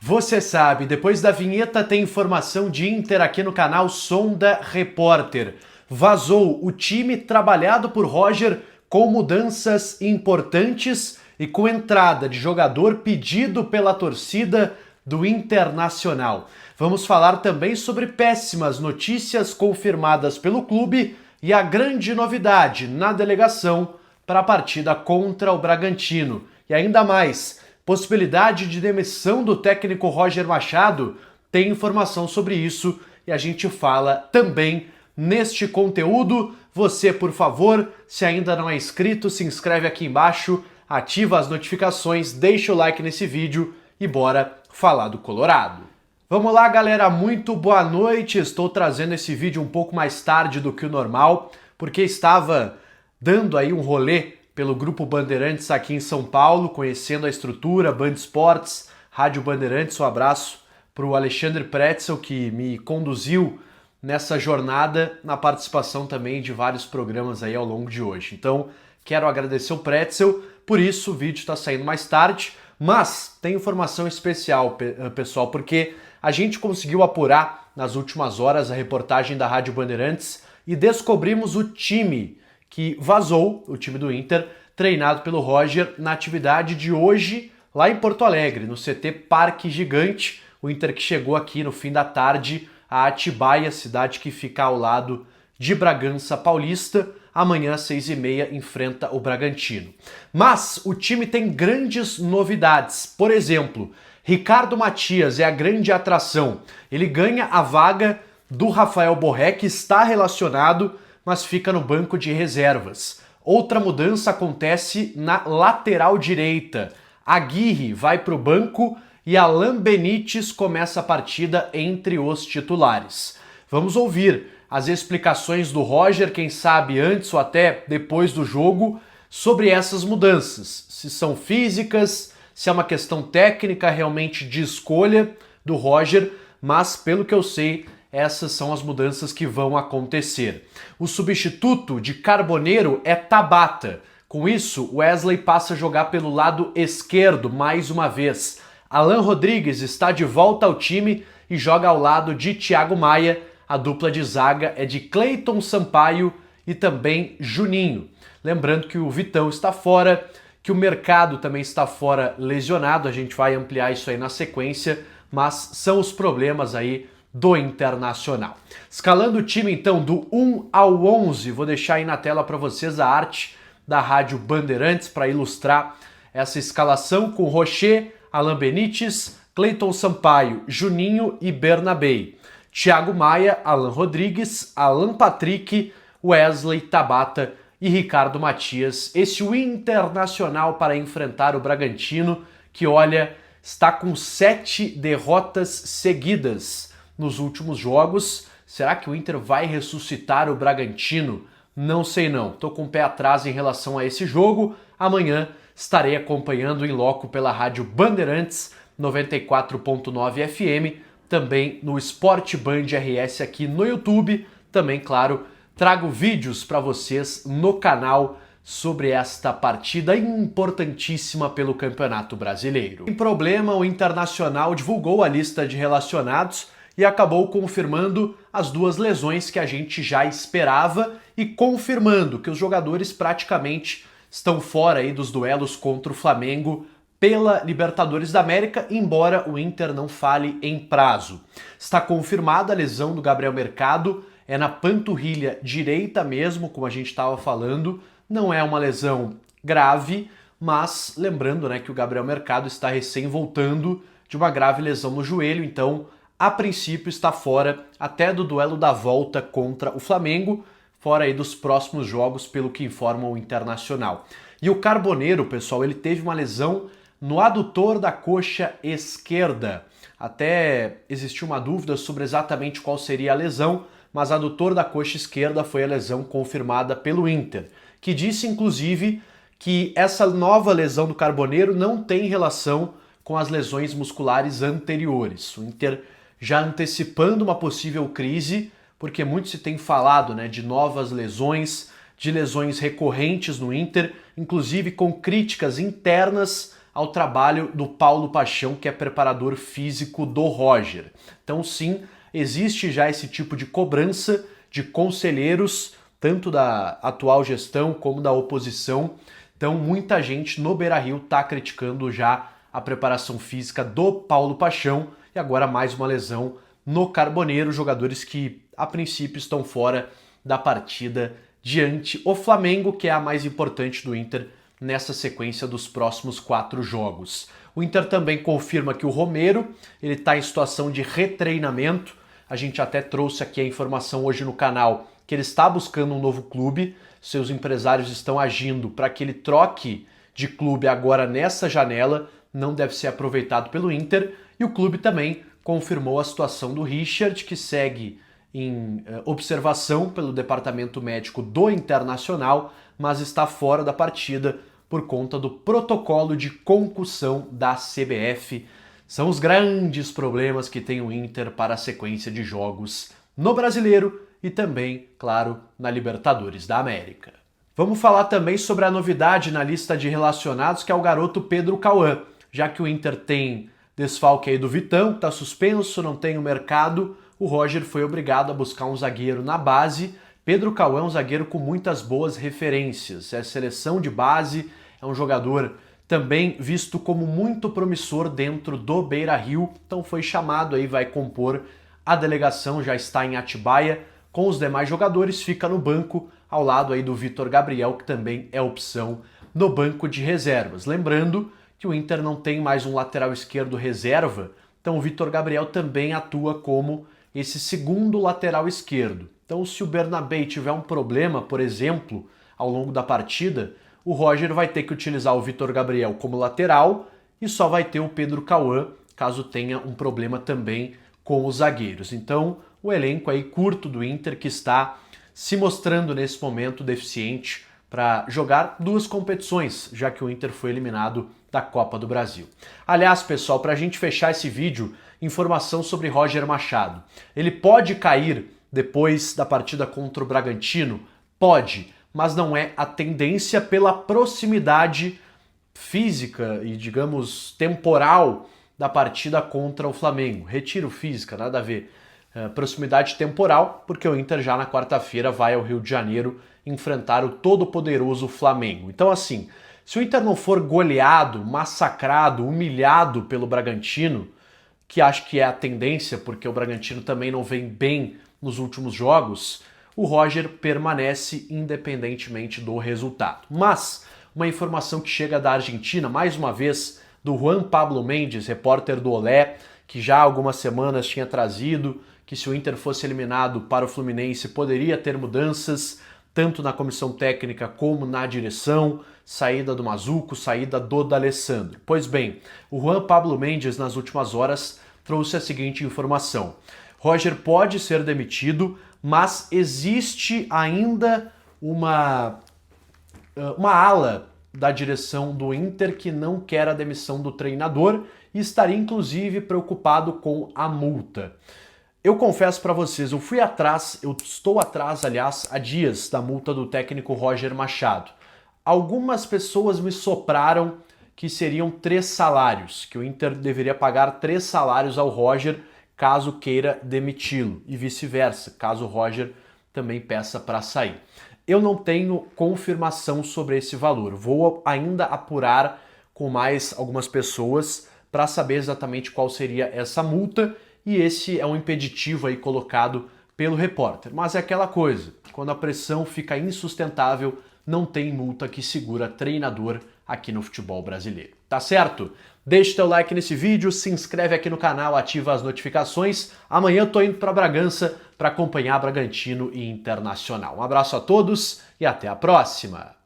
Você sabe, depois da vinheta tem informação de Inter aqui no canal Sonda Repórter. Vazou o time trabalhado por Roger com mudanças importantes e com entrada de jogador pedido pela torcida do Internacional. Vamos falar também sobre péssimas notícias confirmadas pelo clube e a grande novidade na delegação para a partida contra o Bragantino. E ainda mais, possibilidade de demissão do técnico Roger Machado. Tem informação sobre isso e a gente fala também neste conteúdo. Você, por favor, se ainda não é inscrito, se inscreve aqui embaixo, ativa as notificações, deixa o like nesse vídeo e bora falar do Colorado. Vamos lá, galera, muito boa noite. Estou trazendo esse vídeo um pouco mais tarde do que o normal, porque estava dando aí um rolê pelo Grupo Bandeirantes aqui em São Paulo, conhecendo a estrutura, Band Esportes, Rádio Bandeirantes. Um abraço para o Alexandre Pretzel, que me conduziu nessa jornada, na participação também de vários programas aí ao longo de hoje. Então, quero agradecer o Pretzel, por isso o vídeo está saindo mais tarde, mas tem informação especial, pessoal, porque a gente conseguiu apurar nas últimas horas a reportagem da Rádio Bandeirantes e descobrimos o time que vazou, o time do Inter, treinado pelo Roger na atividade de hoje lá em Porto Alegre, no CT Parque Gigante. O Inter que chegou aqui no fim da tarde a Atibaia, cidade que fica ao lado de Bragança Paulista. Amanhã, às 6h30, enfrenta o Bragantino. Mas o time tem grandes novidades. Por exemplo, Ricardo Matias é a grande atração. Ele ganha a vaga do Rafael Borré, que está relacionado, mas fica no banco de reservas. Outra mudança acontece na lateral direita. Aguirre vai para o banco e Alan Benítez começa a partida entre os titulares. Vamos ouvir as explicações do Roger, quem sabe antes ou até depois do jogo, sobre essas mudanças. Se são físicas, se é uma questão técnica realmente de escolha do Roger, mas pelo que eu sei, essas são as mudanças que vão acontecer. O substituto de Carboneiro é Tabata. Com isso, Wesley passa a jogar pelo lado esquerdo mais uma vez. Alan Rodrigues está de volta ao time e joga ao lado de Thiago Maia. A dupla de zaga é de Cleiton Sampaio e também Juninho. Lembrando que o Vitão está fora, que o Mercado também está fora lesionado. A gente vai ampliar isso aí na sequência, mas são os problemas aí do Internacional. Escalando o time então do 1 ao 11, vou deixar aí na tela para vocês a arte da Rádio Bandeirantes para ilustrar essa escalação com Rocher, Alan Benítez, Cleiton Sampaio, Juninho e Bernabei. Thiago Maia, Alan Rodrigues, Alan Patrick, Wesley, Tabata e Ricardo Matias. Esse o Internacional para enfrentar o Bragantino, que olha, está com 7 derrotas seguidas nos últimos jogos. Será que o Inter vai ressuscitar o Bragantino? Não sei não. Tô com o pé atrás em relação a esse jogo. Amanhã estarei acompanhando em loco pela Rádio Bandeirantes 94.9 FM, também no Sport Band RS aqui no YouTube. Também, claro, trago vídeos para vocês no canal sobre esta partida importantíssima pelo Campeonato Brasileiro. Sem problema, o Internacional divulgou a lista de relacionados e acabou confirmando as 2 lesões que a gente já esperava e confirmando que os jogadores praticamente estão fora aí dos duelos contra o Flamengo pela Libertadores da América, embora o Inter não fale em prazo. Está confirmada a lesão do Gabriel Mercado, é na panturrilha direita mesmo, como a gente estava falando. Não é uma lesão grave, mas lembrando, né, que o Gabriel Mercado está recém voltando de uma grave lesão no joelho, então a princípio está fora até do duelo da volta contra o Flamengo, fora aí dos próximos jogos, pelo que informa o Internacional. E o Carboneiro, pessoal, ele teve uma lesão no adutor da coxa esquerda. Até existiu uma dúvida sobre exatamente qual seria a lesão, mas adutor da coxa esquerda foi a lesão confirmada pelo Inter, que disse inclusive que essa nova lesão do Carboneiro não tem relação com as lesões musculares anteriores. O Inter já antecipando uma possível crise, porque muito se tem falado, né, de novas lesões, de lesões recorrentes no Inter, inclusive com críticas internas ao trabalho do Paulo Paixão, que é preparador físico do Roger. Então sim, existe já esse tipo de cobrança de conselheiros, tanto da atual gestão como da oposição. Então muita gente no Beira-Rio está criticando já a preparação física do Paulo Paixão e agora mais uma lesão no Carboneiro, jogadores que a princípio estão fora da partida diante o Flamengo, que é a mais importante do Inter nessa sequência dos próximos 4 jogos. O Inter também confirma que o Romero ele está em situação de retreinamento. A gente até trouxe aqui a informação hoje no canal que ele está buscando um novo clube. Seus empresários estão agindo para que ele troque de clube agora nessa janela. Não deve ser aproveitado pelo Inter. E o clube também confirmou a situação do Richard, que segue em observação pelo departamento médico do Internacional, mas está fora da partida por conta do protocolo de concussão da CBF. São os grandes problemas que tem o Inter para a sequência de jogos no Brasileiro e também, claro, na Libertadores da América. Vamos falar também sobre a novidade na lista de relacionados, que é o garoto Pedro Cauã. Já que o Inter tem desfalque aí do Vitão, que está suspenso, não tem o mercado, o Roger foi obrigado a buscar um zagueiro na base. Pedro Cauã é um zagueiro com muitas boas referências, é seleção de base, é um jogador também visto como muito promissor dentro do Beira-Rio, então foi chamado aí, vai compor a delegação, já está em Atibaia, com os demais jogadores, fica no banco, ao lado aí do Vitor Gabriel, que também é opção no banco de reservas. Lembrando que o Inter não tem mais um lateral esquerdo reserva, então o Vitor Gabriel também atua como esse segundo lateral esquerdo. Então se o Bernabé tiver um problema, por exemplo, ao longo da partida, o Roger vai ter que utilizar o Vitor Gabriel como lateral e só vai ter o Pedro Cauã, caso tenha um problema também com os zagueiros. Então o elenco aí curto do Inter, que está se mostrando nesse momento deficiente para jogar 2 competições, já que o Inter foi eliminado da Copa do Brasil. Aliás, pessoal, para a gente fechar esse vídeo, informação sobre Roger Machado. Ele pode cair depois da partida contra o Bragantino? Pode, mas não é a tendência pela proximidade física e, digamos, temporal da partida contra o Flamengo. Retiro física, nada a ver. Proximidade temporal, porque o Inter já na quarta-feira vai ao Rio de Janeiro enfrentar o todo-poderoso Flamengo. Então assim, se o Inter não for goleado, massacrado, humilhado pelo Bragantino, que acho que é a tendência, porque o Bragantino também não vem bem nos últimos jogos, o Roger permanece independentemente do resultado. Mas uma informação que chega da Argentina, mais uma vez, do Juan Pablo Mendes, repórter do Olé, que já há algumas semanas tinha trazido que se o Inter fosse eliminado para o Fluminense poderia ter mudanças, tanto na comissão técnica como na direção, saída do Mazuco, saída do D'Alessandro. Pois bem, o Juan Pablo Mendes nas últimas horas trouxe a seguinte informação: Roger pode ser demitido, mas existe ainda uma ala da direção do Inter que não quer a demissão do treinador e estaria inclusive preocupado com a multa. Eu confesso para vocês, eu estou atrás, aliás, há dias da multa do técnico Roger Machado. Algumas pessoas me sopraram que seriam 3 salários, que o Inter deveria pagar 3 salários ao Roger caso queira demiti-lo e vice-versa, caso o Roger também peça para sair. Eu não tenho confirmação sobre esse valor, vou ainda apurar com mais algumas pessoas para saber exatamente qual seria essa multa. E esse é um impeditivo aí colocado pelo repórter. Mas é aquela coisa, quando a pressão fica insustentável, não tem multa que segura treinador aqui no futebol brasileiro. Tá certo? Deixa teu like nesse vídeo, se inscreve aqui no canal, ativa as notificações. Amanhã eu tô indo para Bragança para acompanhar Bragantino e Internacional. Um abraço a todos e até a próxima!